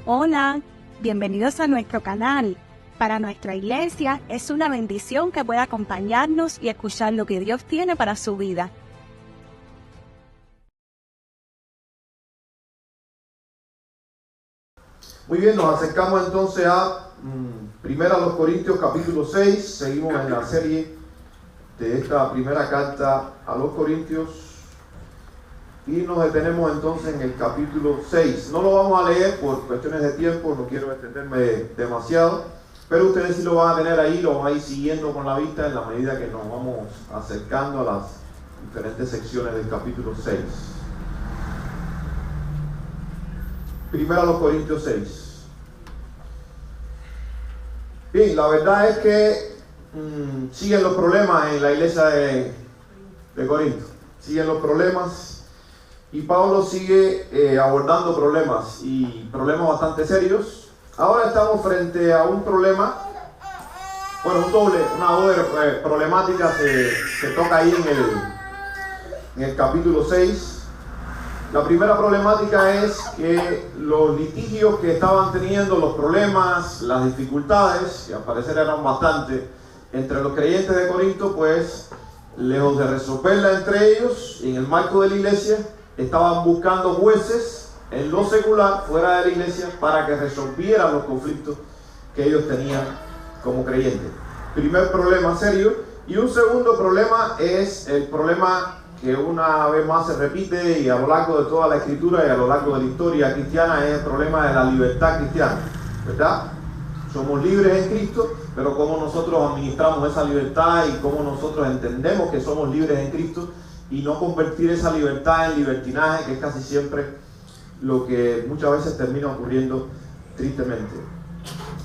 Hola, bienvenidos a nuestro canal. Para nuestra iglesia es una bendición que pueda acompañarnos y escuchar lo que Dios tiene para su vida. Muy bien, nos acercamos entonces a 1 Corintios capítulo 6. Seguimos en la serie de esta primera carta a los Corintios y nos detenemos entonces en el capítulo 6. No lo vamos a leer por cuestiones de tiempo, no quiero extenderme demasiado, pero ustedes sí lo van a tener ahí, lo van a ir siguiendo con la vista en la medida que nos vamos acercando a las diferentes secciones del capítulo 6. 1 Corintios 6. Bien, la verdad es que siguen los problemas en la iglesia de Corinto. Siguen los problemas y Pablo sigue abordando problemas y problemas bastante serios. Ahora estamos frente a un problema, bueno, una doble problemática se toca ahí en el capítulo 6. La primera problemática es que los litigios que estaban teniendo, los problemas, las dificultades, que al parecer eran bastante, entre los creyentes de Corinto, pues, lejos de resolverla entre ellos, en el marco de la iglesia, estaban buscando jueces en lo secular, fuera de la iglesia, para que resolvieran los conflictos que ellos tenían como creyentes. Primer problema serio. Y un segundo problema es el problema que una vez más se repite y a lo largo de toda la escritura y a lo largo de la historia cristiana, es el problema de la libertad cristiana, ¿verdad? Somos libres en Cristo, pero cómo nosotros administramos esa libertad y cómo nosotros entendemos que somos libres en Cristo y no convertir esa libertad en libertinaje, que es casi siempre lo que muchas veces termina ocurriendo tristemente.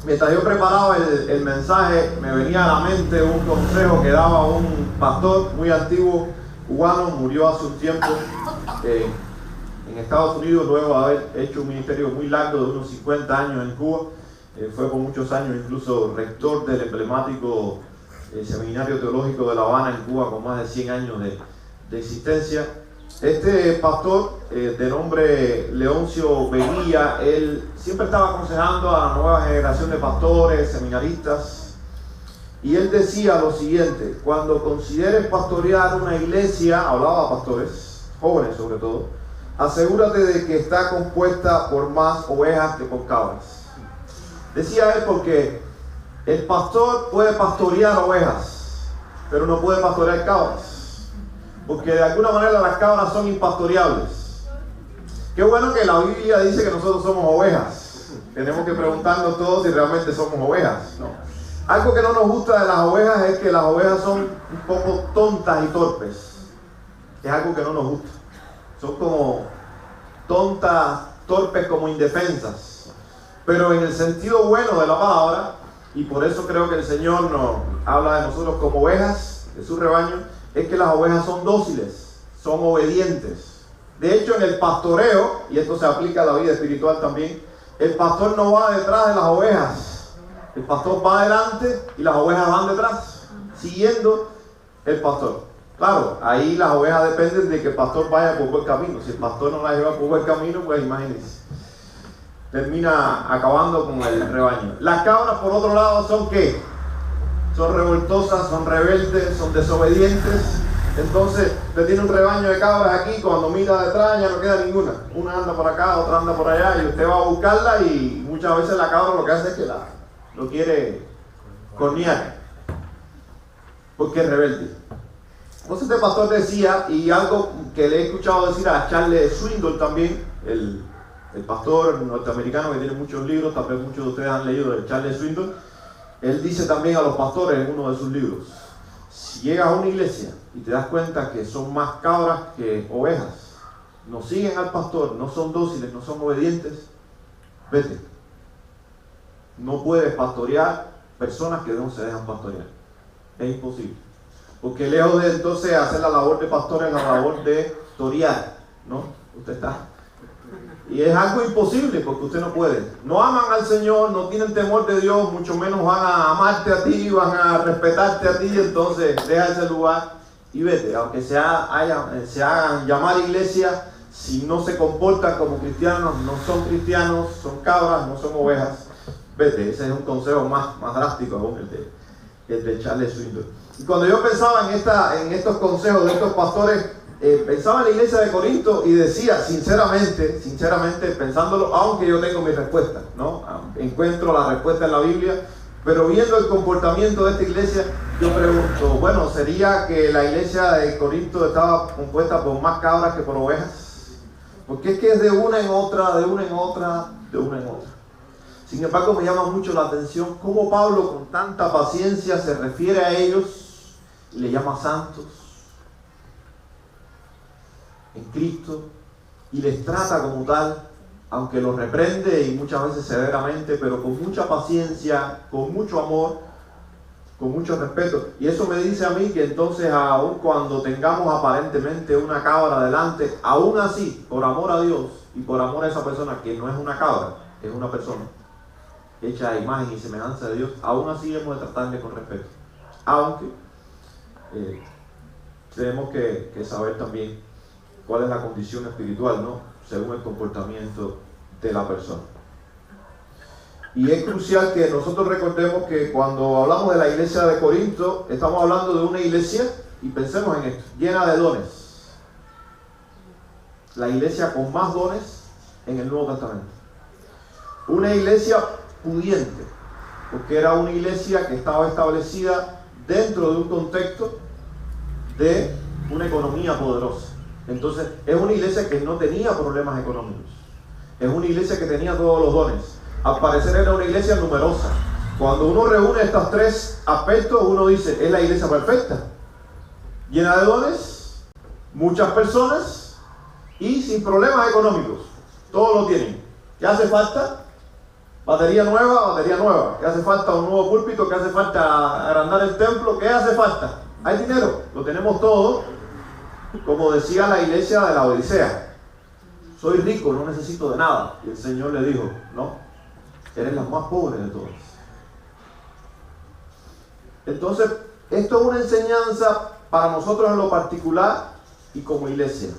Mientras yo preparaba el mensaje, me venía a la mente un consejo que daba un pastor muy antiguo cubano, murió hace un tiempo en Estados Unidos luego de haber hecho un ministerio muy largo de unos 50 años en Cuba. Fue por muchos años incluso rector del emblemático Seminario Teológico de La Habana en Cuba, con más de 100 años de existencia. Este pastor de nombre Leoncio Veguía, él siempre estaba aconsejando a la nueva generación de pastores, seminaristas. Y él decía lo siguiente: cuando consideres pastorear una iglesia, hablaba a pastores, jóvenes sobre todo, asegúrate de que está compuesta por más ovejas que por cabras. Decía él porque el pastor puede pastorear ovejas, pero no puede pastorear cabras, porque de alguna manera las cabras son impastoreables. Qué bueno que la Biblia dice que nosotros somos ovejas. Tenemos que preguntarnos todos si realmente somos ovejas, ¿no? Algo que no nos gusta de las ovejas es que las ovejas son un poco tontas y torpes. Es algo que no nos gusta. Son como tontas, torpes, como indefensas. Pero en el sentido bueno de la palabra, y por eso creo que el Señor nos habla de nosotros como ovejas, de su rebaño, es que las ovejas son dóciles, son obedientes. De hecho, en el pastoreo, y esto se aplica a la vida espiritual también, el pastor no va detrás de las ovejas. El pastor va adelante y las ovejas van detrás, siguiendo el pastor. Claro, ahí las ovejas dependen de que el pastor vaya por buen camino. Si el pastor no las lleva por buen camino, pues imagínense, termina acabando con el rebaño. Las cabras, por otro lado, ¿son qué? Son revoltosas, son rebeldes, son desobedientes. Entonces, usted tiene un rebaño de cabras aquí, cuando mira detrás ya no queda ninguna. Una anda por acá, otra anda por allá, y usted va a buscarla y muchas veces la cabra lo que hace es que lo quiere cornear, porque es rebelde. Entonces este pastor decía, y algo que le he escuchado decir a Charles Swindoll también, el pastor norteamericano que tiene muchos libros, tal vez muchos de ustedes han leído de Charles Swindoll. Él dice también a los pastores en uno de sus libros: si llegas a una iglesia y te das cuenta que son más cabras que ovejas, no siguen al pastor, no son dóciles, no son obedientes, vete. No puedes pastorear personas que no se dejan pastorear. Es imposible. Porque lejos de entonces hacer la labor de pastor, es la labor de torear, ¿no? Usted está. Y es algo imposible porque usted no puede. No aman al Señor, no tienen temor de Dios, mucho menos van a amarte a ti, van a respetarte a ti. Entonces deja ese lugar y vete. Aunque se hagan llamar iglesia, si no se comportan como cristianos, no son cristianos, son cabras, no son ovejas. Vete, ese es un consejo más drástico aún, el de Charles Swindoll. Y cuando yo pensaba en estos consejos de estos pastores, pensaba en la iglesia de Corinto y decía, sinceramente, pensándolo, aunque yo tengo mi respuesta, ¿no? Encuentro la respuesta en la Biblia, pero viendo el comportamiento de esta iglesia, yo pregunto, bueno, ¿sería que la iglesia de Corinto estaba compuesta por más cabras que por ovejas? Porque es que es de una en otra, de una en otra, de una en otra. Sin embargo, me llama mucho la atención cómo Pablo con tanta paciencia se refiere a ellos y le llama santos en Cristo y les trata como tal, aunque los reprende y muchas veces severamente, pero con mucha paciencia, con mucho amor, con mucho respeto. Y eso me dice a mí que entonces, aun cuando tengamos aparentemente una cabra delante, aún así, por amor a Dios y por amor a esa persona que no es una cabra, es una persona hecha a imagen y semejanza de Dios, aún así hemos de tratarle con respeto. Aunque tenemos que saber también cuál es la condición espiritual, ¿no? Según el comportamiento de la persona. Y es crucial que nosotros recordemos que cuando hablamos de la iglesia de Corinto, estamos hablando de una iglesia, y pensemos en esto, llena de dones. La iglesia con más dones en el Nuevo Testamento. Una iglesia pudiente, porque era una iglesia que estaba establecida dentro de un contexto de una economía poderosa. Entonces, es una iglesia que no tenía problemas económicos. Es una iglesia que tenía todos los dones. Al parecer era una iglesia numerosa. Cuando uno reúne estos tres aspectos, uno dice, es la iglesia perfecta. Llena de dones, muchas personas y sin problemas económicos. Todos lo tienen. ¿Qué hace falta? Batería nueva. ¿Qué hace falta? Un nuevo púlpito. ¿Qué hace falta? Agrandar el templo. ¿Qué hace falta? Hay dinero. Lo tenemos todo. Como decía la iglesia de la Odisea, soy rico, no necesito de nada. Y el Señor le dijo, no, eres la más pobre de todas. Entonces, esto es una enseñanza para nosotros en lo particular y como iglesia.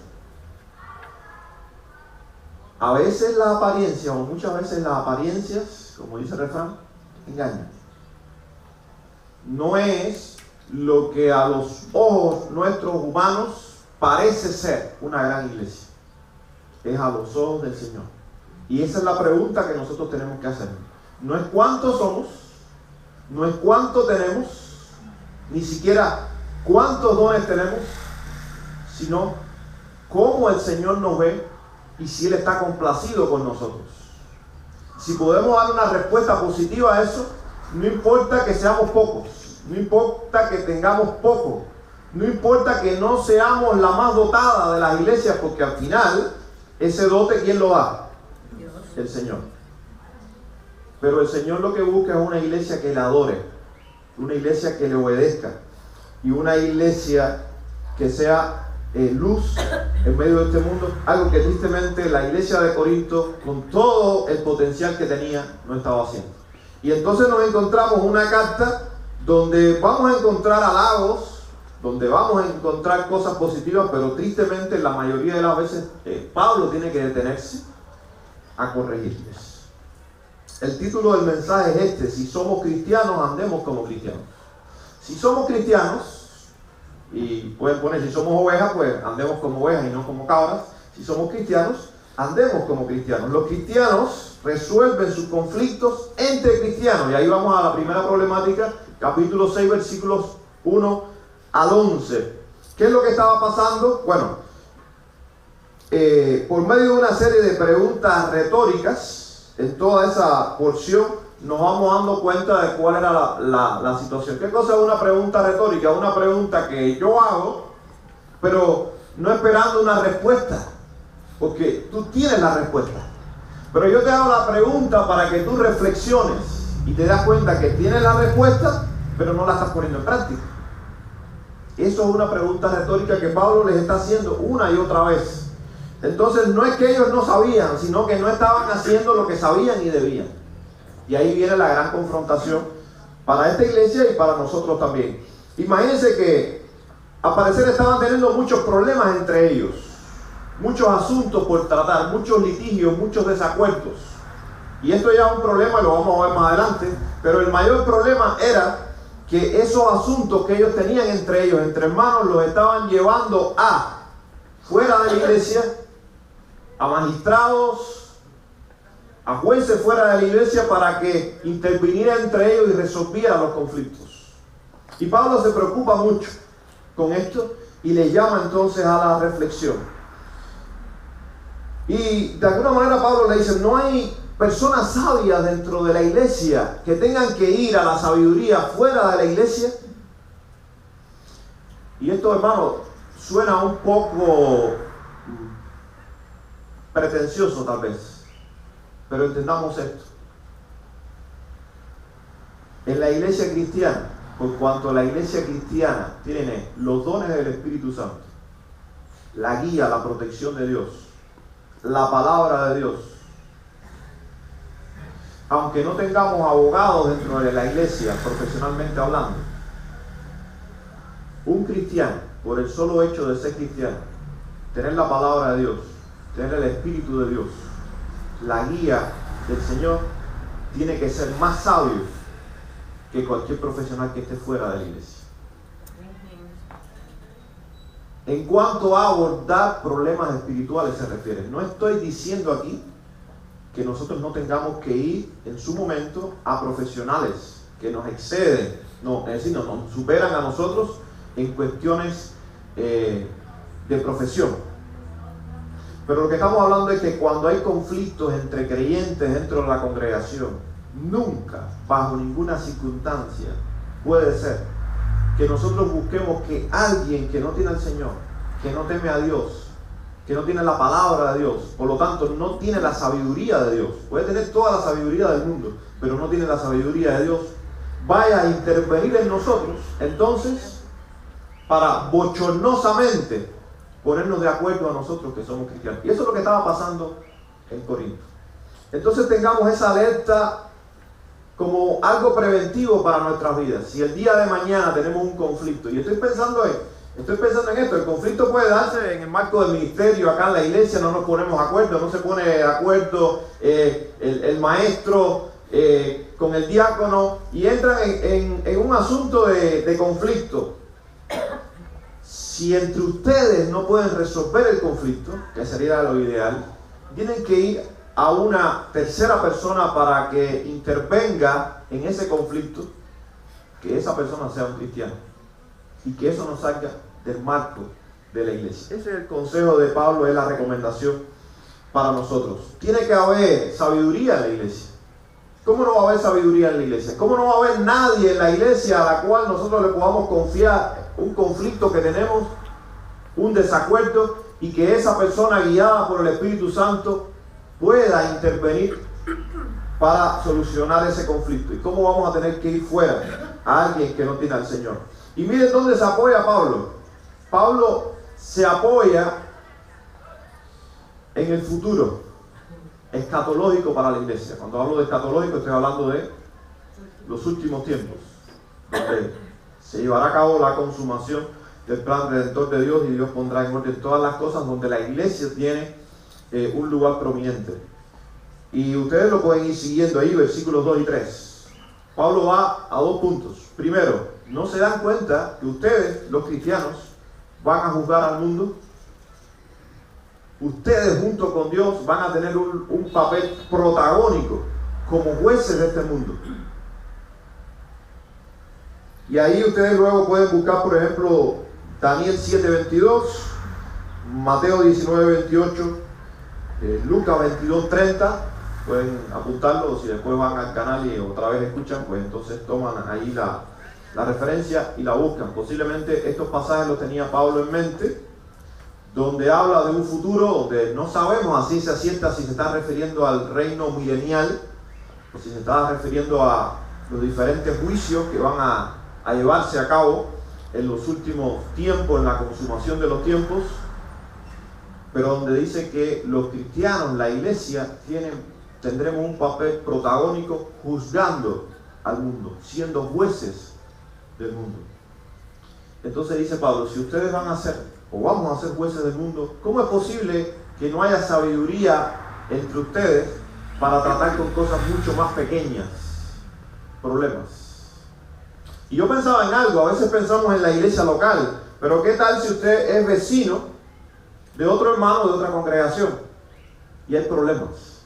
A veces la apariencia, o muchas veces las apariencias, como dice el refrán, engañan. No es lo que a los ojos nuestros humanos parece ser una gran iglesia. Es a los ojos del Señor. Y esa es la pregunta que nosotros tenemos que hacer. No es cuántos somos, no es cuánto tenemos, ni siquiera cuántos dones tenemos, sino cómo el Señor nos ve y si Él está complacido con nosotros. Si podemos dar una respuesta positiva a eso, no importa que seamos pocos, no importa que tengamos poco, no importa que no seamos la más dotada de las iglesias, porque al final, ese dote, ¿quién lo da? Dios. El Señor. Pero el Señor lo que busca es una iglesia que le adore, una iglesia que le obedezca, y una iglesia que sea luz en medio de este mundo, algo que tristemente la iglesia de Corinto, con todo el potencial que tenía, no estaba haciendo. Y entonces nos encontramos una carta donde vamos a encontrar halagos, donde vamos a encontrar cosas positivas, pero tristemente la mayoría de las veces Pablo tiene que detenerse a corregirles. El título del mensaje es este: si somos cristianos, andemos como cristianos. Si somos cristianos, y pueden poner si somos ovejas, pues andemos como ovejas y no como cabras. Si somos cristianos, andemos como cristianos. Los cristianos resuelven sus conflictos entre cristianos, y ahí vamos a la primera problemática, capítulo 6, versículos 1 al 11. ¿Qué es lo que estaba pasando? Bueno, por medio de una serie de preguntas retóricas, en toda esa porción nos vamos dando cuenta de cuál era la situación. ¿Qué cosa es una pregunta retórica? Una pregunta que yo hago, pero no esperando una respuesta, porque tú tienes la respuesta. Pero yo te hago la pregunta para que tú reflexiones y te das cuenta que tienes la respuesta, pero no la estás poniendo en práctica. Eso es una pregunta retórica que Pablo les está haciendo una y otra vez. Entonces no es que ellos no sabían, sino que no estaban haciendo lo que sabían y debían. Y ahí viene la gran confrontación para esta iglesia y para nosotros también. Imagínense que al parecer estaban teniendo muchos problemas entre ellos. muchos asuntos por tratar, muchos litigios, muchos desacuerdos. Y esto ya es un problema, lo vamos a ver más adelante, pero el mayor problema era que esos asuntos que ellos tenían entre ellos, entre hermanos, los estaban llevando a fuera de la iglesia, a magistrados, a jueces fuera de la iglesia para que interviniera entre ellos y resolviera los conflictos. Y Pablo se preocupa mucho con esto y le llama entonces a la reflexión. Y de alguna manera Pablo le dice, no hay personas sabias dentro de la iglesia que tengan que ir a la sabiduría fuera de la iglesia. Y esto, hermano, suena un poco pretencioso tal vez, pero entendamos esto. En la iglesia cristiana, por cuanto la iglesia cristiana tiene los dones del Espíritu Santo, la guía, la protección de Dios, la palabra de Dios, aunque no tengamos abogados dentro de la iglesia, profesionalmente hablando, un cristiano, por el solo hecho de ser cristiano, tener la palabra de Dios, tener el Espíritu de Dios, la guía del Señor, tiene que ser más sabio que cualquier profesional que esté fuera de la iglesia. En cuanto a abordar problemas espirituales se refiere, no estoy diciendo aquí que nosotros no tengamos que ir en su momento a profesionales que nos exceden, no, es decir, nos superan a nosotros en cuestiones de profesión. Pero lo que estamos hablando es que cuando hay conflictos entre creyentes dentro de la congregación, nunca, bajo ninguna circunstancia, puede ser que nosotros busquemos que alguien que no tiene al Señor, que no teme a Dios, que no tiene la palabra de Dios, por lo tanto no tiene la sabiduría de Dios, puede tener toda la sabiduría del mundo, pero no tiene la sabiduría de Dios, vaya a intervenir en nosotros, entonces, para bochornosamente ponernos de acuerdo a nosotros que somos cristianos. Y eso es lo que estaba pasando en Corinto. Entonces tengamos esa alerta como algo preventivo para nuestras vidas. Si el día de mañana tenemos un conflicto, y estoy pensando en esto, el conflicto puede darse en el marco del ministerio, acá en la iglesia no nos ponemos de acuerdo, no se pone de acuerdo el maestro con el diácono y entran en un asunto de conflicto. Si entre ustedes no pueden resolver el conflicto, que sería lo ideal, tienen que ir a una tercera persona para que intervenga en ese conflicto, que esa persona sea un cristiano y que eso no salga del marco de la iglesia. Ese es el consejo de Pablo, es la recomendación para nosotros. Tiene que haber sabiduría en la iglesia. ¿Cómo no va a haber sabiduría en la iglesia? ¿Cómo no va a haber nadie en la iglesia a la cual nosotros le podamos confiar un conflicto que tenemos, un desacuerdo, y que esa persona guiada por el Espíritu Santo pueda intervenir para solucionar ese conflicto? ¿Y cómo vamos a tener que ir fuera a alguien que no tiene al Señor? Y miren dónde se apoya Pablo. Pablo se apoya en el futuro escatológico para la iglesia. Cuando hablo de escatológico estoy hablando de los últimos tiempos, donde se llevará a cabo la consumación del plan redentor de Dios y Dios pondrá en orden todas las cosas, donde la iglesia tiene un lugar prominente. Y ustedes lo pueden ir siguiendo ahí, versículos 2 y 3. Pablo va a dos puntos. Primero, ¿no se dan cuenta que ustedes, los cristianos, van a juzgar al mundo? Ustedes junto con Dios van a tener un papel protagónico como jueces de este mundo. Y ahí ustedes luego pueden buscar, por ejemplo, Daniel 7:22, Mateo 19:28, Lucas 22:30. Pueden apuntarlo, si después van al canal y otra vez escuchan, pues entonces toman ahí la referencia y la buscan. Posiblemente estos pasajes los tenía Pablo en mente, donde habla de un futuro donde no sabemos a ciencia cierta si se está refiriendo al reino milenial o si se está refiriendo a los diferentes juicios que van a llevarse a cabo en los últimos tiempos, en la consumación de los tiempos, pero donde dice que los cristianos, la iglesia, tendremos un papel protagónico juzgando al mundo, siendo jueces del mundo. Entonces dice Pablo, si ustedes van a ser o vamos a ser jueces del mundo, ¿cómo es posible que no haya sabiduría entre ustedes para tratar con cosas mucho más pequeñas? Problemas. Y yo pensaba en algo, a veces pensamos en la iglesia local, pero ¿qué tal si usted es vecino de otro hermano de otra congregación y hay problemas?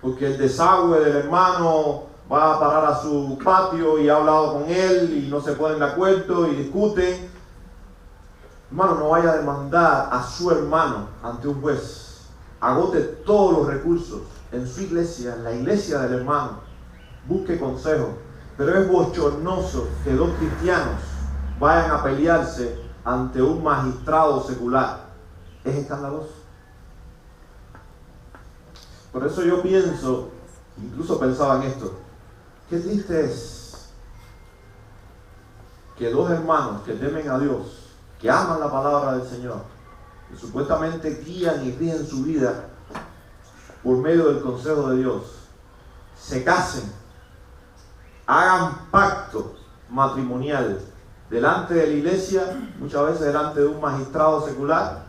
Porque el desagüe del hermano va a parar a su patio y ha hablado con él y no se ponen de acuerdo y discuten. Hermano, no vaya a demandar a su hermano ante un juez. Agote todos los recursos en su iglesia, en la iglesia del hermano. Busque consejo. Pero es bochornoso que dos cristianos vayan a pelearse ante un magistrado secular. Es escandaloso. Por eso yo pienso, incluso pensaba en esto, qué triste es que dos hermanos que temen a Dios, que aman la palabra del Señor, que supuestamente guían y rigen su vida por medio del consejo de Dios, se casen, hagan pacto matrimonial delante de la iglesia, muchas veces delante de un magistrado secular,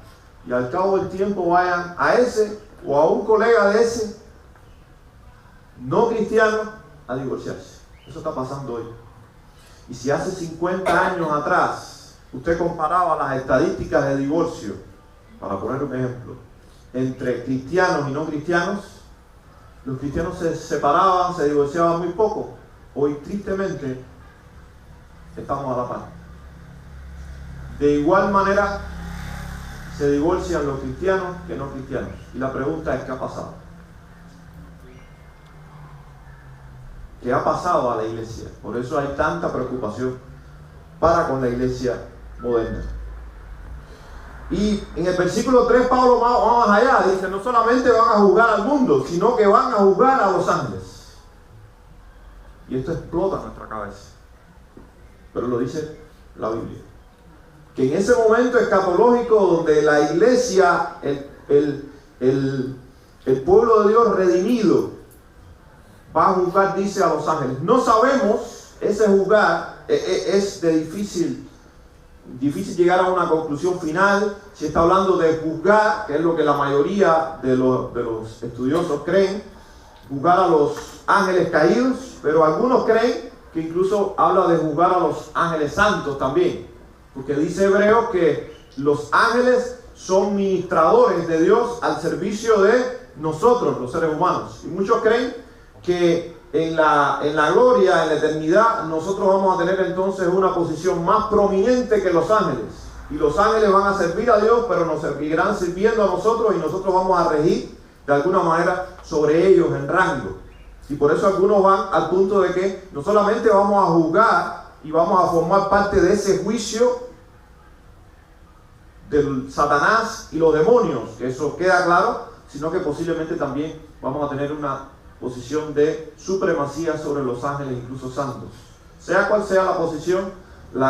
y al cabo del tiempo vayan a ese o a un colega de ese no cristiano a divorciarse. Eso está pasando hoy. Y si hace 50 años atrás usted comparaba las estadísticas de divorcio, para poner un ejemplo, entre cristianos y no cristianos, los cristianos se separaban, se divorciaban muy poco. Hoy tristemente estamos a la par. De igual manera se divorcian los cristianos que no cristianos. Y la pregunta es, ¿qué ha pasado? ¿Qué ha pasado a la iglesia? Por eso hay tanta preocupación para con la iglesia moderna. Y en el versículo 3 Pablo va más allá, dice, no solamente van a juzgar al mundo, sino que van a juzgar a los ángeles. Y esto explota en nuestra cabeza. Pero lo dice la Biblia. Que en ese momento escatológico donde la iglesia, el pueblo de Dios redimido, va a juzgar, dice, a los ángeles. No sabemos, ese juzgar es de difícil llegar a una conclusión final. Si está hablando de juzgar, que es lo que la mayoría de los estudiosos creen, juzgar a los ángeles caídos, pero algunos creen que incluso habla de juzgar a los ángeles santos también. Porque dice Hebreos que los ángeles son ministradores de Dios al servicio de nosotros, los seres humanos. Y muchos creen que en la gloria, en la eternidad, nosotros vamos a tener entonces una posición más prominente que los ángeles. Y los ángeles van a servir a Dios, pero nos seguirán sirviendo a nosotros y nosotros vamos a regir de alguna manera sobre ellos en rango. Y por eso algunos van al punto de que no solamente vamos a juzgar y vamos a formar parte de ese juicio del Satanás y los demonios, que eso queda claro, sino que posiblemente también vamos a tener una posición de supremacía sobre los ángeles, incluso santos. Sea cual sea la posición, el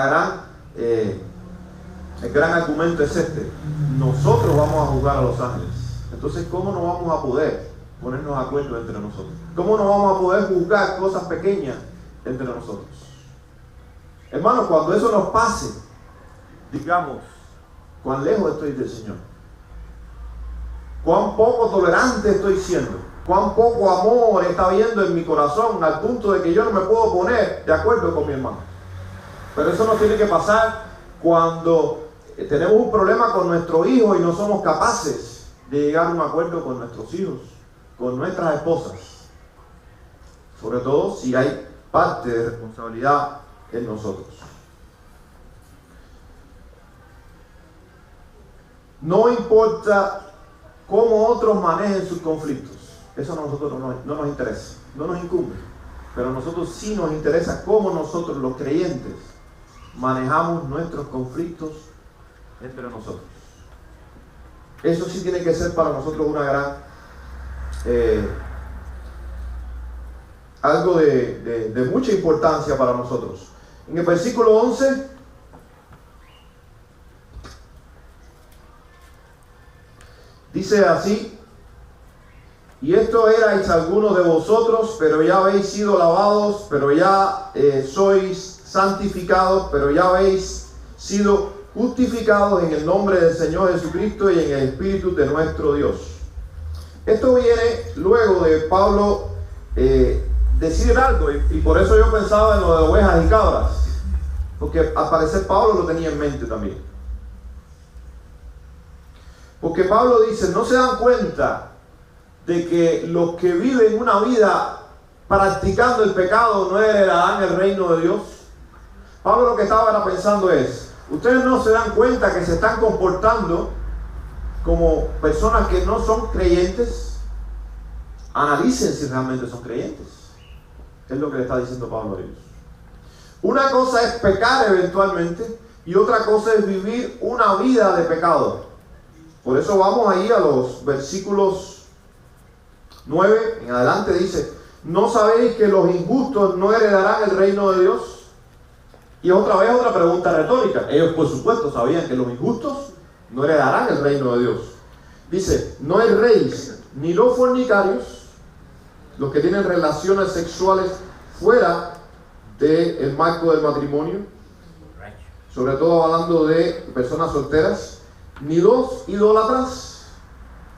gran argumento es este: nosotros vamos a juzgar a los ángeles. Entonces, ¿cómo no vamos a poder ponernos de acuerdo entre nosotros? ¿Cómo no vamos a poder juzgar cosas pequeñas entre nosotros? Hermanos, cuando eso nos pase, digamos, cuán lejos estoy del Señor, cuán poco tolerante estoy siendo, cuán poco amor está habiendo en mi corazón, al punto de que yo no me puedo poner de acuerdo con mi hermano. Pero eso nos tiene que pasar cuando tenemos un problema con nuestro hijo y no somos capaces de llegar a un acuerdo con nuestros hijos, con nuestras esposas, sobre todo si hay parte de responsabilidad en nosotros. No importa cómo otros manejen sus conflictos, eso a nosotros no nos interesa, no nos incumbe, pero a nosotros sí nos interesa cómo nosotros, los creyentes, manejamos nuestros conflictos entre nosotros. Eso sí tiene que ser para nosotros una gran algo de mucha importancia para nosotros. En el versículo 11 dice así: y esto erais algunos de vosotros, pero ya habéis sido lavados, pero ya sois santificados, pero ya habéis sido justificados en el nombre del Señor Jesucristo y en el Espíritu de nuestro Dios. Esto viene luego de Pablo decir algo, y por eso yo pensaba en lo de ovejas y cabras, porque al parecer Pablo lo tenía en mente también. Porque Pablo dice, ¿no se dan cuenta de que los que viven una vida practicando el pecado no heredarán el reino de Dios? Pablo lo que estaba pensando es, ustedes no se dan cuenta que se están comportando como personas que no son creyentes. Analicen si realmente son creyentes. Es lo que le está diciendo Pablo a ellos. Una cosa es pecar eventualmente y otra cosa es vivir una vida de pecado. Por eso vamos ahí a los versículos 9 en adelante. Dice, ¿no sabéis que los injustos no heredarán el reino de Dios? Y otra vez otra pregunta retórica. Ellos por supuesto sabían que los injustos no heredarán el reino de Dios. Dice, no erréis ni los fornicarios, los que tienen relaciones sexuales fuera del marco del matrimonio, sobre todo hablando de personas solteras, ni los idólatras,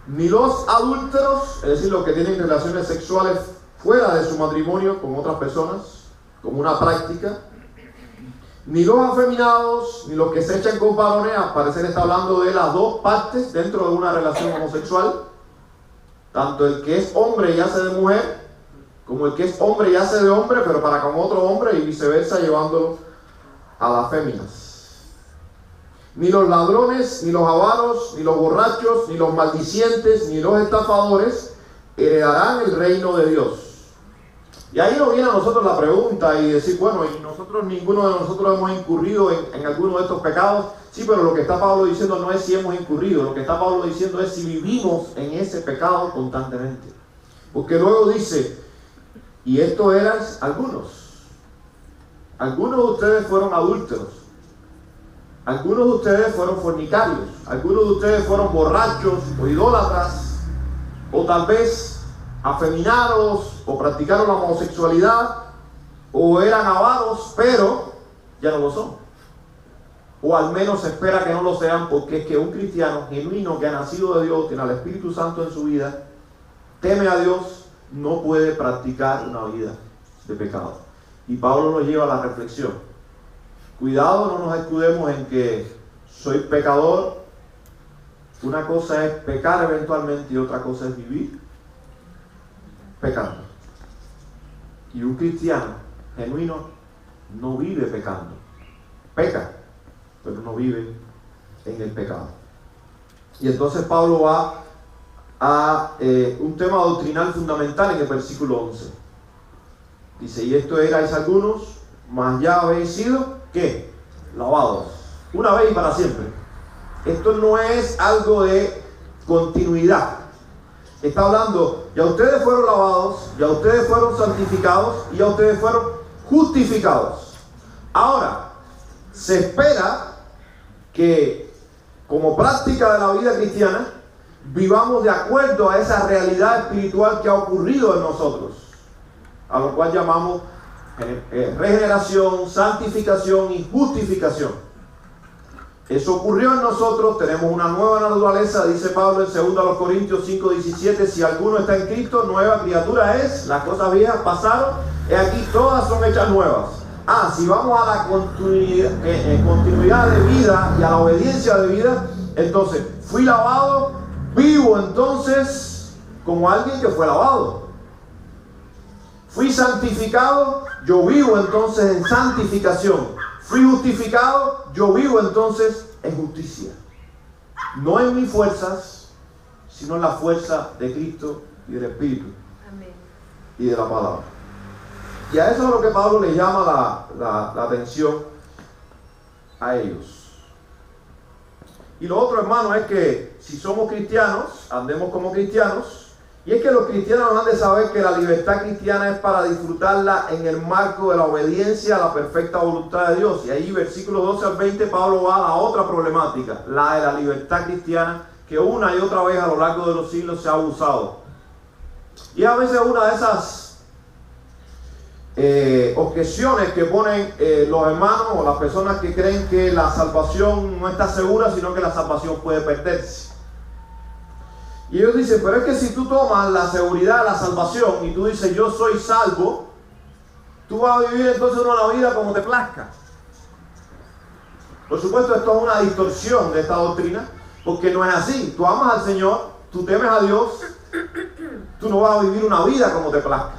ni los adúlteros, es decir, los que tienen relaciones sexuales fuera de su matrimonio con otras personas, como una práctica, ni los afeminados, ni los que se echan con varones. Al parecer está hablando de las dos partes dentro de una relación homosexual, tanto el que es hombre y hace de mujer, como el que es hombre y hace de hombre, pero para con otro hombre, y viceversa, llevándolo a las féminas. Ni los ladrones, ni los avaros, ni los borrachos, ni los maldicientes, ni los estafadores heredarán el reino de Dios. Y ahí nos viene a nosotros la pregunta y decir, bueno, y nosotros, ninguno de nosotros hemos incurrido en alguno de estos pecados. Sí, pero lo que está Pablo diciendo no es si hemos incurrido, lo que está Pablo diciendo es si vivimos en ese pecado constantemente. Porque luego dice, y esto eran algunos. Algunos de ustedes fueron adúlteros. Algunos de ustedes fueron fornicarios. Algunos de ustedes fueron borrachos o idólatras. O tal vez afeminados, o practicaron la homosexualidad, o eran avaros, pero ya no lo son. O al menos se espera que no lo sean, porque es que un cristiano genuino que ha nacido de Dios, tiene al Espíritu Santo en su vida, teme a Dios, no puede practicar una vida de pecado. Y Pablo nos lleva a la reflexión. Cuidado, no nos escudemos en que soy pecador. Una cosa es pecar eventualmente y otra cosa es vivir pecando. Y un cristiano genuino no vive pecando. Peca, pero no vive en el pecado. Y entonces Pablo va a un tema doctrinal fundamental en el versículo 11. Dice, y esto erais algunos, mas ya habéis sido, ¿qué? Lavados. Una vez y para siempre. Esto no es algo de continuidad. Está hablando, ya ustedes fueron lavados, ya ustedes fueron santificados y ya ustedes fueron justificados. Ahora, se espera que como práctica de la vida cristiana vivamos de acuerdo a esa realidad espiritual que ha ocurrido en nosotros, a lo cual llamamos regeneración, santificación y justificación. Eso ocurrió en nosotros, tenemos una nueva naturaleza, dice Pablo en 2 Corintios 5:17, si alguno está en Cristo, nueva criatura es, las cosas viejas pasaron, y aquí todas son hechas nuevas. Si vamos a la continuidad de vida y a la obediencia de vida, entonces, fui lavado, vivo entonces como alguien que fue lavado. Fui santificado, yo vivo entonces en santificación. Fui justificado, yo vivo entonces en justicia. No en mis fuerzas, sino en la fuerza de Cristo y del Espíritu. Amén. Y de la palabra. Y a eso es a lo que Pablo le llama la atención a ellos. Y lo otro, hermano, es que si somos cristianos, andemos como cristianos. Y es que los cristianos han de saber que la libertad cristiana es para disfrutarla en el marco de la obediencia a la perfecta voluntad de Dios. Y ahí, versículos 12 al 20, Pablo va a la otra problemática, la de la libertad cristiana, que una y otra vez a lo largo de los siglos se ha abusado. Y a veces una de esas objeciones que ponen los hermanos o las personas que creen que la salvación no está segura, sino que la salvación puede perderse. Y ellos dicen, pero es que si tú tomas la seguridad de la salvación y tú dices, yo soy salvo, tú vas a vivir entonces una vida como te plazca. Por supuesto, esto es una distorsión de esta doctrina, porque no es así. Tú amas al Señor, tú temes a Dios, tú no vas a vivir una vida como te plazca.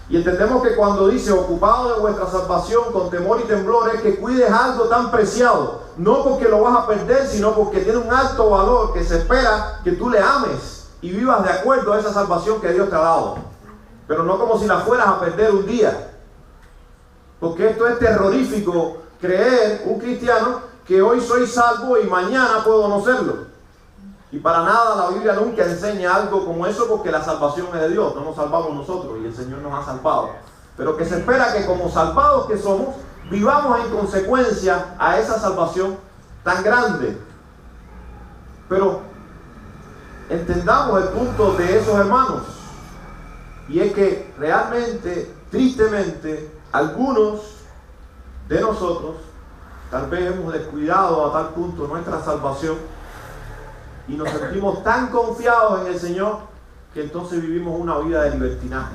Y entendemos que cuando dice, ocupado de vuestra salvación con temor y temblor, es que cuides algo tan preciado, no porque lo vas a perder, sino porque tiene un alto valor que se espera que tú le ames y vivas de acuerdo a esa salvación que Dios te ha dado. Pero no como si la fueras a perder un día. Porque esto es terrorífico, creer un cristiano que hoy soy salvo y mañana puedo no serlo. Y para nada la Biblia nunca enseña algo como eso, porque la salvación es de Dios, no nos salvamos nosotros y el Señor nos ha salvado. Pero que se espera que como salvados que somos, vivamos en consecuencia a esa salvación tan grande. Pero entendamos el punto de esos hermanos, y es que realmente, tristemente, algunos de nosotros tal vez hemos descuidado a tal punto nuestra salvación y nos sentimos tan confiados en el Señor que entonces vivimos una vida de libertinaje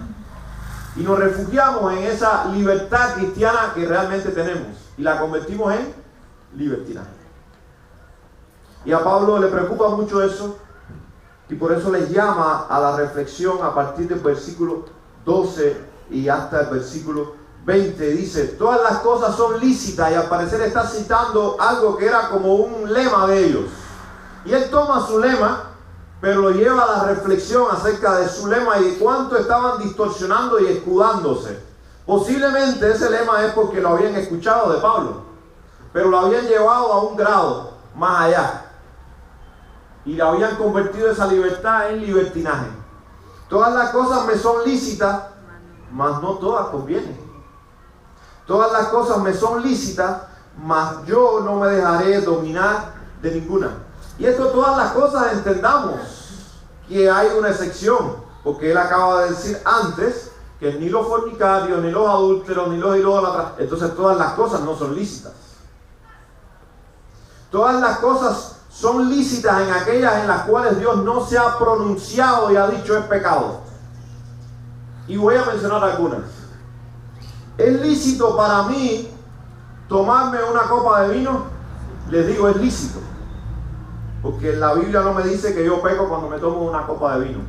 y nos refugiamos en esa libertad cristiana que realmente tenemos y la convertimos en libertinaje. Y a Pablo le preocupa mucho eso, y por eso les llama a la reflexión a partir del versículo 12 y hasta el versículo 20. Dice, todas las cosas son lícitas, y al parecer está citando algo que era como un lema de ellos. Y él toma su lema, pero lo lleva a la reflexión acerca de su lema y de cuánto estaban distorsionando y escudándose. Posiblemente ese lema es porque lo habían escuchado de Pablo, pero lo habían llevado a un grado más allá. Y le habían convertido esa libertad en libertinaje. Todas las cosas me son lícitas, mas no todas convienen. Todas las cosas me son lícitas, mas yo no me dejaré dominar de ninguna. Y esto, todas las cosas, entendamos que hay una excepción, porque él acaba de decir antes que ni los fornicarios, ni los adúlteros, ni los idólatras, entonces todas las cosas no son lícitas. Todas las cosas son lícitas en aquellas en las cuales Dios no se ha pronunciado y ha dicho es pecado. Y voy a mencionar algunas. ¿Es lícito para mí tomarme una copa de vino? Les digo, es lícito. Porque la Biblia no me dice que yo peco cuando me tomo una copa de vino.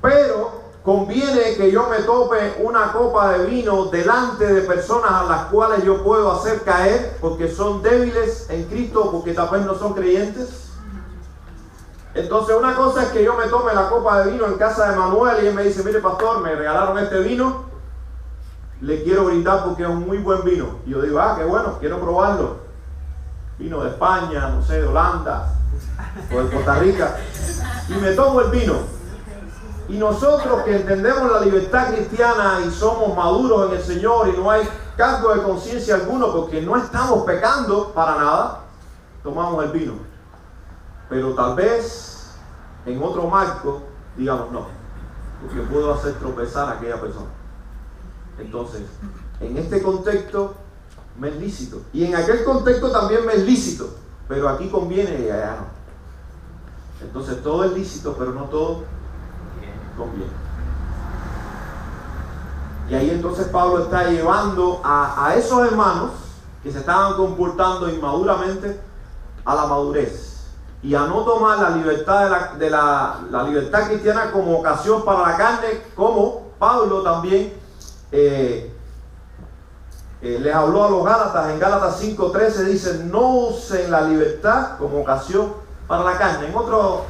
Pero conviene que yo me tome una copa de vino delante de personas a las cuales yo puedo hacer caer porque son débiles en Cristo, porque tal vez no son creyentes. Entonces una cosa es que yo me tome la copa de vino en casa de Manuel y él me dice, mire pastor, me regalaron este vino, le quiero brindar porque es un muy buen vino. Y yo digo, qué bueno, quiero probarlo. Vino de España, no sé, de Holanda o de Costa Rica, y me tomo el vino. Y nosotros que entendemos la libertad cristiana y somos maduros en el Señor y no hay cargo de conciencia alguno porque no estamos pecando para nada, tomamos el vino. Pero tal vez en otro marco digamos no, porque puedo hacer tropezar a aquella persona. Entonces, en este contexto me es lícito, y en aquel contexto también me es lícito, pero aquí conviene y allá no. Entonces todo es lícito, pero no todo conviene. Y ahí entonces Pablo está llevando a esos hermanos que se estaban comportando inmaduramente a la madurez y a no tomar la libertad de la libertad cristiana como ocasión para la carne, como Pablo también les habló a los Gálatas. En Gálatas 5:13 dice, no usen la libertad como ocasión para la carne. En otro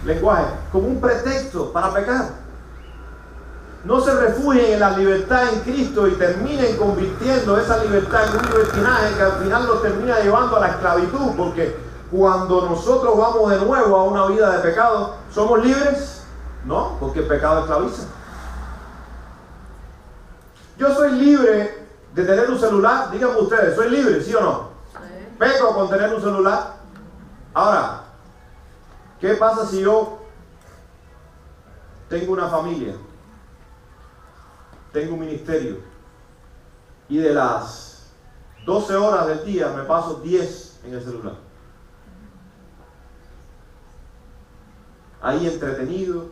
lenguaje, como un pretexto para pecar. No se refugien en la libertad en Cristo y terminen convirtiendo esa libertad en un libertinaje que al final los termina llevando a la esclavitud, porque cuando nosotros vamos de nuevo a una vida de pecado, ¿somos libres? No, porque el pecado esclaviza. Yo soy libre de tener un celular, díganme ustedes, ¿soy libre, sí o no? Sí. ¿Peco con tener un celular? Ahora, ¿qué pasa si yo tengo una familia tengo un ministerio y de las 12 horas del día me paso 10 en el celular. Ahí entretenido,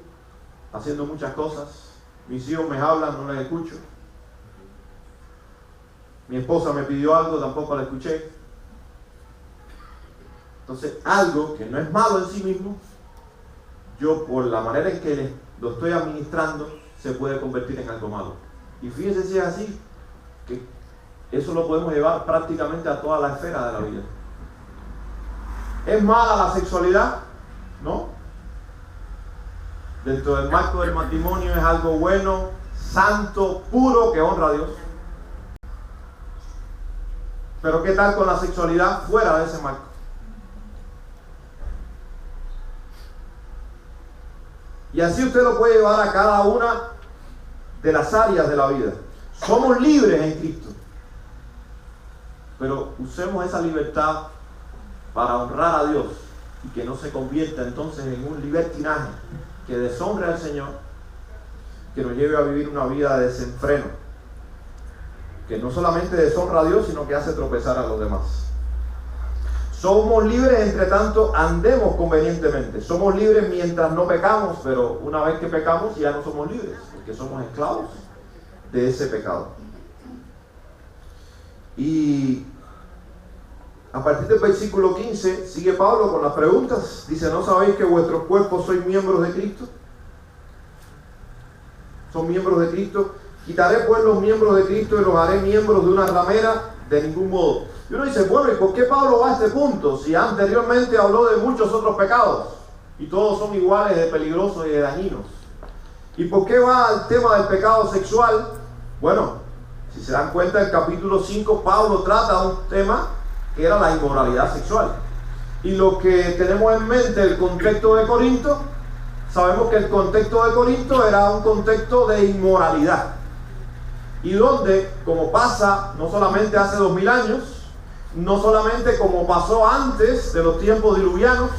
haciendo muchas cosas. Mis hijos me hablan, no les escucho. Mi esposa me pidió algo, tampoco la escuché. Entonces, algo que no es malo en sí mismo, yo por la manera en que lo estoy administrando, se puede convertir en algo malo. Y fíjense si es así, que eso lo podemos llevar prácticamente a toda la esfera de la vida. ¿Es mala la sexualidad? No. Dentro del marco del matrimonio es algo bueno, santo, puro, que honra a Dios. Pero ¿qué tal con la sexualidad fuera de ese marco? Y así usted lo puede llevar a cada una de las áreas de la vida. Somos libres en Cristo, pero usemos esa libertad para honrar a Dios y que no se convierta entonces en un libertinaje que deshonre al Señor, que nos lleve a vivir una vida de desenfreno, que no solamente deshonra a Dios, sino que hace tropezar a los demás. Somos libres, entre tanto, andemos convenientemente. Somos libres mientras no pecamos, pero una vez que pecamos ya no somos libres, porque somos esclavos de ese pecado. Y a partir del versículo 15, sigue Pablo con las preguntas. Dice, ¿no sabéis que vuestros cuerpos sois miembros de Cristo? Son miembros de Cristo. Quitaré pues los miembros de Cristo y los haré miembros de una ramera, de ningún modo. Y uno dice, bueno, ¿y por qué Pablo va a este punto? Si anteriormente habló de muchos otros pecados, y todos son iguales de peligrosos y de dañinos. ¿Y por qué va al tema del pecado sexual? Bueno, si se dan cuenta, en el capítulo 5, Pablo trata un tema que era la inmoralidad sexual. Y lo que tenemos en mente, el contexto de Corinto, sabemos que el contexto de Corinto era un contexto de inmoralidad. Y donde, como pasa no solamente hace 2000 años, no solamente como pasó antes de los tiempos diluvianos,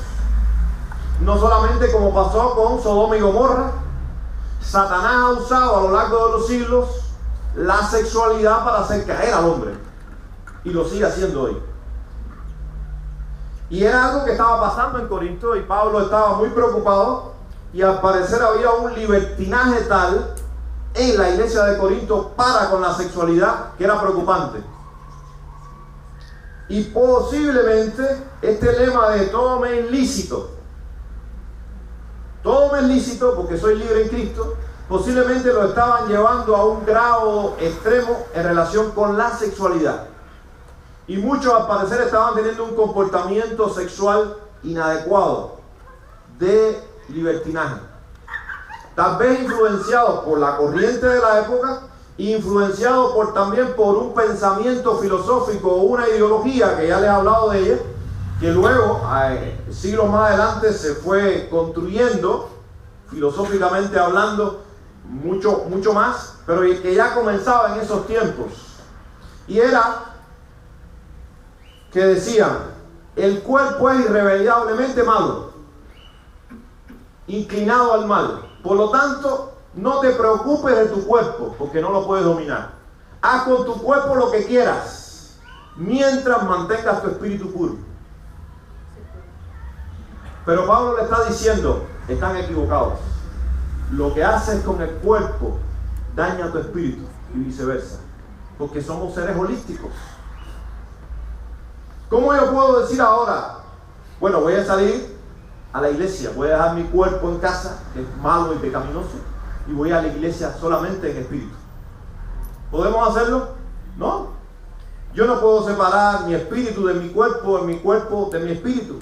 no solamente como pasó con Sodoma y Gomorra, Satanás ha usado a lo largo de los siglos la sexualidad para hacer caer al hombre, y lo sigue haciendo hoy. Y era algo que estaba pasando en Corinto, y Pablo estaba muy preocupado, y al parecer había un libertinaje tal en la iglesia de Corinto para con la sexualidad que era preocupante. Y posiblemente este lema de todo me es lícito, todo me es lícito porque soy libre en Cristo, posiblemente lo estaban llevando a un grado extremo en relación con la sexualidad. Y muchos al parecer estaban teniendo un comportamiento sexual inadecuado, de libertinaje. Tal vez influenciados por la corriente de la época, influenciados también por un pensamiento filosófico o una ideología que ya les he hablado de ella, que luego, siglos más adelante, se fue construyendo, filosóficamente hablando, mucho más, pero que ya comenzaba en esos tiempos. Y era que decían, el cuerpo es irremediablemente malo, inclinado al mal. Por lo tanto, no te preocupes de tu cuerpo, porque no lo puedes dominar. Haz con tu cuerpo lo que quieras, mientras mantengas tu espíritu puro. Pero Pablo le está diciendo, están equivocados. Lo que haces con el cuerpo daña tu espíritu y viceversa, porque somos seres holísticos. ¿Cómo yo puedo decir ahora, bueno, voy a salir a la iglesia, voy a dejar mi cuerpo en casa, que es malo y pecaminoso, y voy a la iglesia solamente en espíritu? ¿Podemos hacerlo? No. Yo no puedo separar mi espíritu de mi cuerpo de mi espíritu.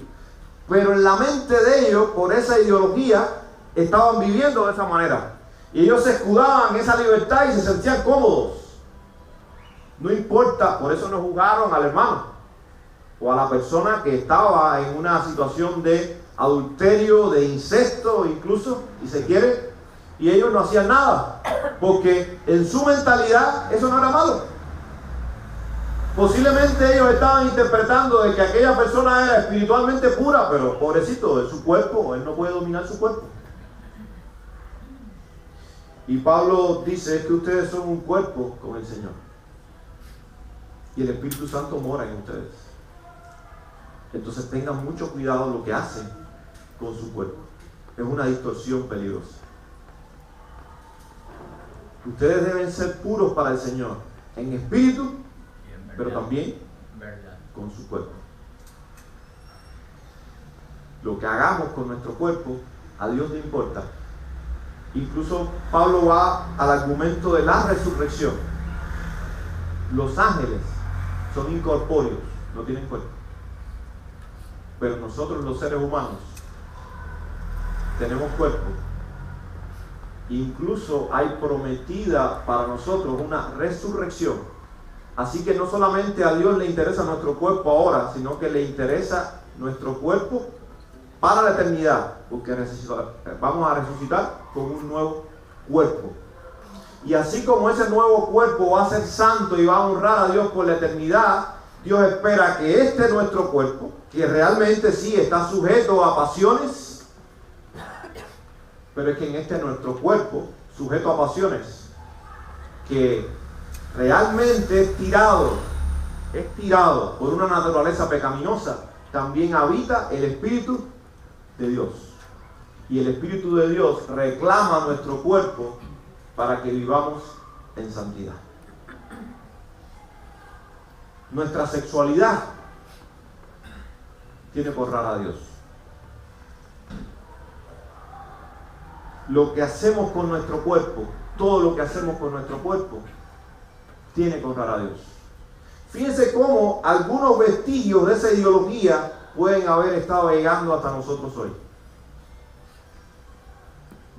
Pero en la mente de ellos, por esa ideología, estaban viviendo de esa manera. Y ellos se escudaban en esa libertad y se sentían cómodos. No importa, por eso no juzgaron al hermano o a la persona que estaba en una situación de adulterio, de incesto incluso, si se quiere, y ellos no hacían nada, porque en su mentalidad eso no era malo. Posiblemente ellos estaban interpretando de que aquella persona era espiritualmente pura, pero pobrecito de su cuerpo, él no puede dominar su cuerpo. Y Pablo dice es que ustedes son un cuerpo con el Señor. Y el Espíritu Santo mora en ustedes. Entonces tengan mucho cuidado en lo que hacen con su cuerpo. Es una distorsión peligrosa. Ustedes deben ser puros para el Señor, en espíritu, pero también con su cuerpo. Lo que hagamos con nuestro cuerpo, a Dios le importa. Incluso Pablo va al argumento de la resurrección. Los ángeles son incorpóreos, no tienen cuerpo. Pero nosotros los seres humanos tenemos cuerpo. Incluso hay prometida para nosotros una resurrección. Así que no solamente a Dios le interesa nuestro cuerpo ahora, sino que le interesa nuestro cuerpo para la eternidad, porque vamos a resucitar con un nuevo cuerpo. Y así como ese nuevo cuerpo va a ser santo y va a honrar a Dios por la eternidad, Dios espera que este nuestro cuerpo, que realmente sí está sujeto a pasiones, pero es que en este nuestro cuerpo, sujeto a pasiones, que realmente es tirado por una naturaleza pecaminosa, también habita el Espíritu de Dios. Y el Espíritu de Dios reclama nuestro cuerpo para que vivamos en santidad. Nuestra sexualidad tiene que honrar a Dios. Lo que hacemos con nuestro cuerpo, todo lo que hacemos con nuestro cuerpo, tiene que honrar a Dios. Fíjense cómo algunos vestigios de esa ideología pueden haber estado llegando hasta nosotros hoy.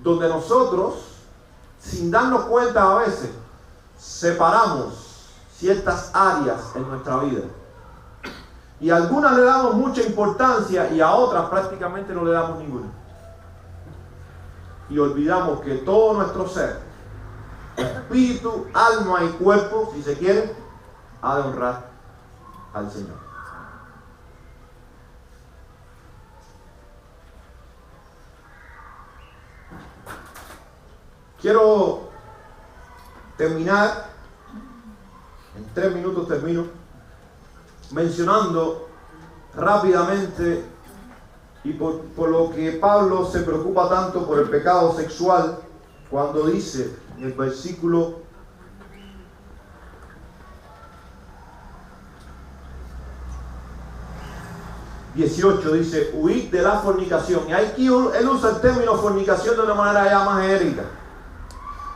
Donde nosotros, sin darnos cuenta a veces, separamos ciertas áreas en nuestra vida. Y a algunas le damos mucha importancia y a otras prácticamente no le damos ninguna. Y olvidamos que todo nuestro ser, espíritu, alma y cuerpo, si se quiere, ha de honrar al Señor. Quiero terminar, en 3 minutos termino, mencionando rápidamente y por lo que Pablo se preocupa tanto por el pecado sexual cuando dice en el versículo 18, dice, huid de la fornicación. Y aquí él usa el término fornicación de una manera ya más genérica.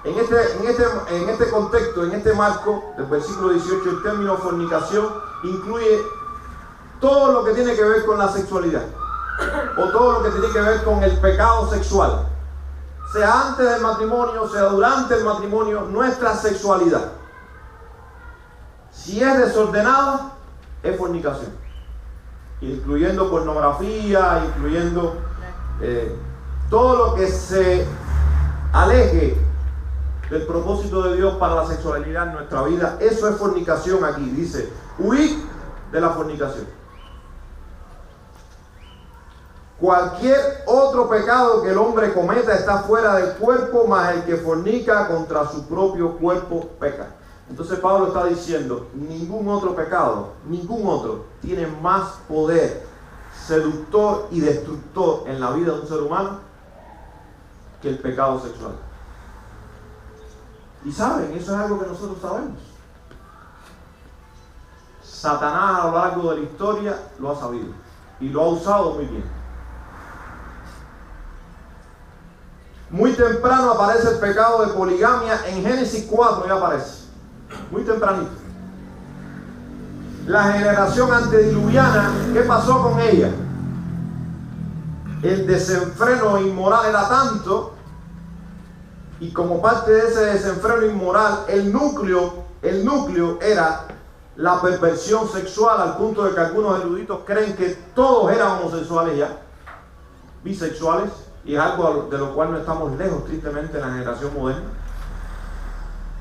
En este contexto, en este marco del versículo 18, el término fornicación incluye todo lo que tiene que ver con la sexualidad, o todo lo que tiene que ver con el pecado sexual, sea antes del matrimonio, sea durante el matrimonio, nuestra sexualidad. Si es desordenada, es fornicación, incluyendo pornografía, incluyendo todo lo que se aleje del propósito de Dios para la sexualidad en nuestra vida. Eso es fornicación aquí. Dice, huid de la fornicación. Cualquier otro pecado que el hombre cometa está fuera del cuerpo, mas el que fornica contra su propio cuerpo peca. Entonces Pablo está diciendo, ningún otro pecado, ningún otro, tiene más poder seductor y destructor en la vida de un ser humano que el pecado sexual. Y saben, eso es algo que nosotros sabemos. Satanás a lo largo de la historia lo ha sabido y lo ha usado muy bien. Muy temprano aparece el pecado de poligamia, en Génesis 4 ya aparece, muy tempranito. La generación antediluviana, ¿qué pasó con ella? El desenfreno inmoral era tanto, y como parte de ese desenfreno inmoral, el núcleo era la perversión sexual, al punto de que algunos eruditos creen que todos eran homosexuales ya, bisexuales, y es algo de lo cual no estamos lejos, tristemente, en la generación moderna.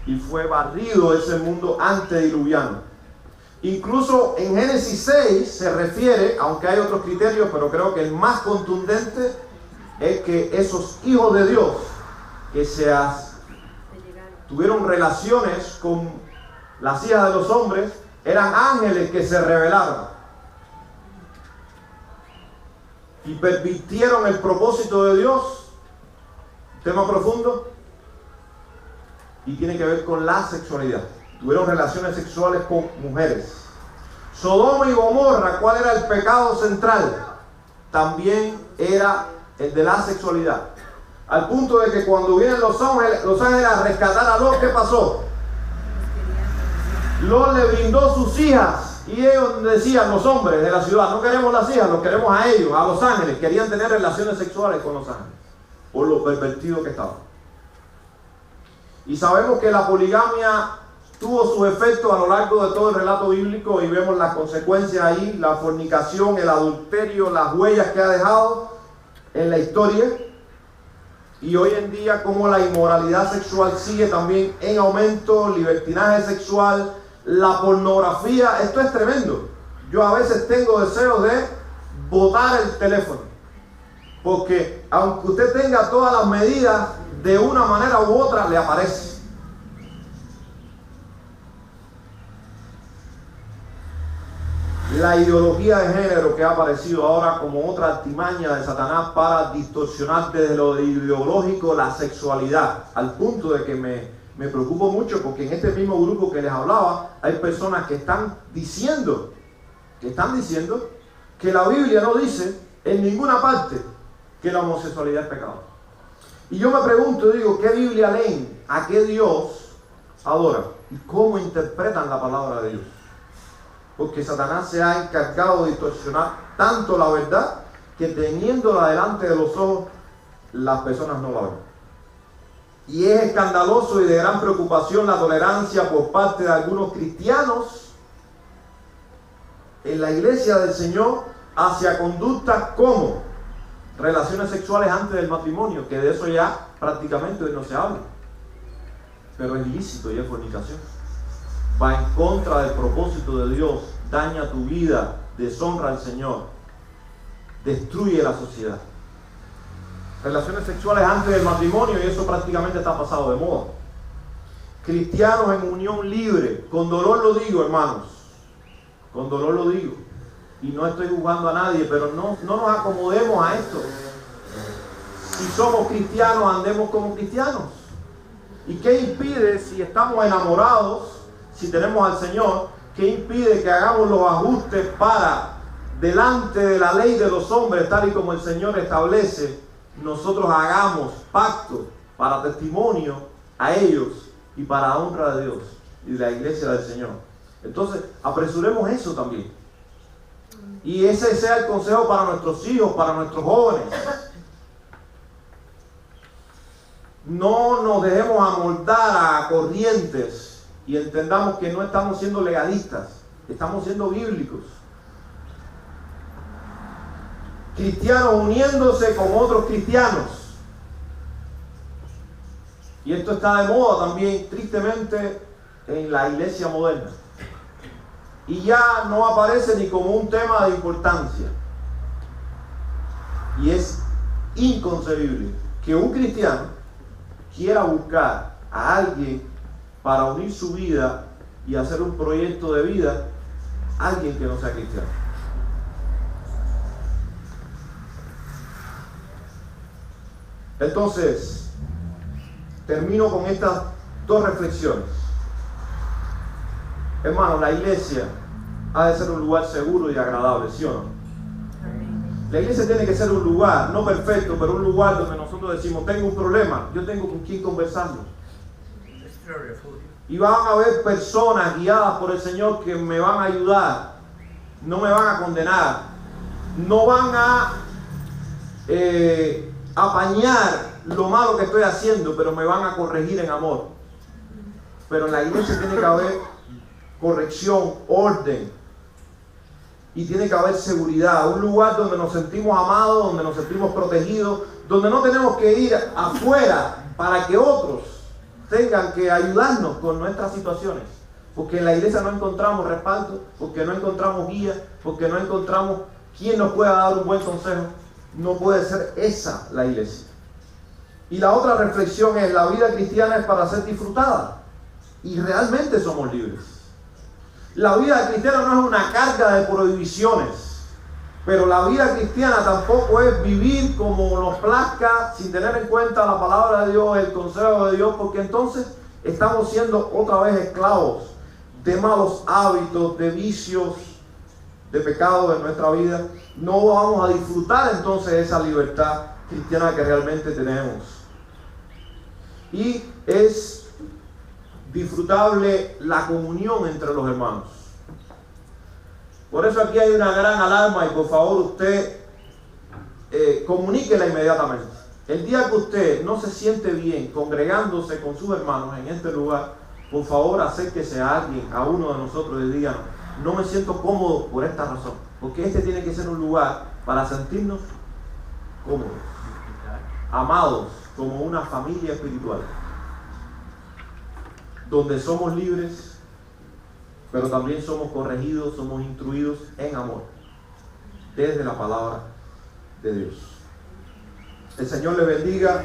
Y fue barrido ese mundo antediluviano. Incluso en Génesis 6 se refiere, aunque hay otros criterios, pero creo que el más contundente es que esos hijos de Dios que se tuvieron relaciones con las hijas de los hombres, eran ángeles que se rebelaron y pervirtieron el propósito de Dios. Tema profundo, y tiene que ver con la sexualidad. Tuvieron relaciones sexuales con mujeres. Sodoma y Gomorra, ¿cuál era el pecado central? También era el de la sexualidad. Al punto de que cuando vienen los ángeles a rescatar a Lot, ¿qué pasó? Lot le brindó sus hijas y ellos decían, los hombres de la ciudad, no queremos las hijas, los queremos a ellos, a los ángeles. Querían tener relaciones sexuales con los ángeles por lo pervertido que estaban. Y sabemos que la poligamia tuvo sus efectos a lo largo de todo el relato bíblico y vemos las consecuencias ahí, la fornicación, el adulterio, las huellas que ha dejado en la historia. Y hoy en día como la inmoralidad sexual sigue también en aumento, libertinaje sexual, la pornografía. Esto es tremendo. Yo a veces tengo deseo de botar el teléfono, porque aunque usted tenga todas las medidas, de una manera u otra le aparece. La ideología de género que ha aparecido ahora como otra artimaña de Satanás para distorsionar desde lo ideológico la sexualidad, al punto de que me preocupo mucho, porque en este mismo grupo que les hablaba hay personas que están diciendo que la Biblia no dice en ninguna parte que la homosexualidad es pecado. Y yo me pregunto, digo, ¿qué Biblia leen? ¿A qué Dios adoran? ¿Y cómo interpretan la palabra de Dios? Porque Satanás se ha encargado de distorsionar tanto la verdad que teniéndola delante de los ojos, las personas no la ven. Y es escandaloso y de gran preocupación la tolerancia por parte de algunos cristianos en la iglesia del Señor hacia conductas como relaciones sexuales antes del matrimonio, que de eso ya prácticamente hoy no se habla, pero es ilícito y es fornicación. Va en contra del propósito de Dios, daña tu vida, deshonra al Señor, destruye la sociedad. Relaciones sexuales antes del matrimonio, y eso prácticamente está pasado de moda. Cristianos en unión libre, con dolor lo digo, hermanos, con dolor lo digo, y no estoy juzgando a nadie, pero no nos acomodemos a esto. Si somos cristianos, andemos como cristianos. ¿Y qué impide, si estamos enamorados, si tenemos al Señor, qué impide que hagamos los ajustes para, delante de la ley de los hombres, tal y como el Señor establece, nosotros hagamos pacto para testimonio a ellos y para honra de Dios y de la iglesia del Señor? Entonces, apresuremos eso también. Y ese sea el consejo para nuestros hijos, para nuestros jóvenes. No nos dejemos amoldar a corrientes y entendamos que no estamos siendo legalistas, estamos siendo bíblicos. Cristianos uniéndose con otros cristianos. Y esto está de moda también, tristemente, en la iglesia moderna. Y ya no aparece ni como un tema de importancia. Y es inconcebible que un cristiano quiera buscar a alguien para unir su vida y hacer un proyecto de vida, alguien que no sea cristiano. Entonces, termino con estas dos reflexiones. Hermanos, la iglesia ha de ser un lugar seguro y agradable, ¿sí o no? La iglesia tiene que ser un lugar, no perfecto, pero un lugar donde nosotros decimos, tengo un problema, yo tengo con quién conversarlo. Y van a haber personas guiadas por el Señor que me van a ayudar, no me van a condenar, no van a apañar lo malo que estoy haciendo, pero me van a corregir en amor. Pero en la iglesia tiene que haber corrección, orden, y tiene que haber seguridad, un lugar donde nos sentimos amados, donde nos sentimos protegidos, donde no tenemos que ir afuera para que otros tengan que ayudarnos con nuestras situaciones, porque en la iglesia no encontramos respaldo, porque no encontramos guía, porque no encontramos quien nos pueda dar un buen consejo. No puede ser esa la iglesia. Y la otra reflexión es: la vida cristiana es para ser disfrutada. Y realmente somos libres. La vida cristiana no es una carga de prohibiciones. Pero la vida cristiana tampoco es vivir como nos plazca, sin tener en cuenta la palabra de Dios, el consejo de Dios, porque entonces estamos siendo otra vez esclavos de malos hábitos, de vicios, de pecados en nuestra vida. No vamos a disfrutar entonces esa libertad cristiana que realmente tenemos. Y es disfrutable la comunión entre los hermanos. Por eso aquí hay una gran alarma, y por favor usted comuníquela inmediatamente. El día que usted no se siente bien congregándose con sus hermanos en este lugar, por favor acérquese a alguien, a uno de nosotros, y diga: no me siento cómodo por esta razón, porque este tiene que ser un lugar para sentirnos cómodos, amados, como una familia espiritual, donde somos libres, pero también somos corregidos, somos instruidos en amor, desde la palabra de Dios. El Señor le bendiga.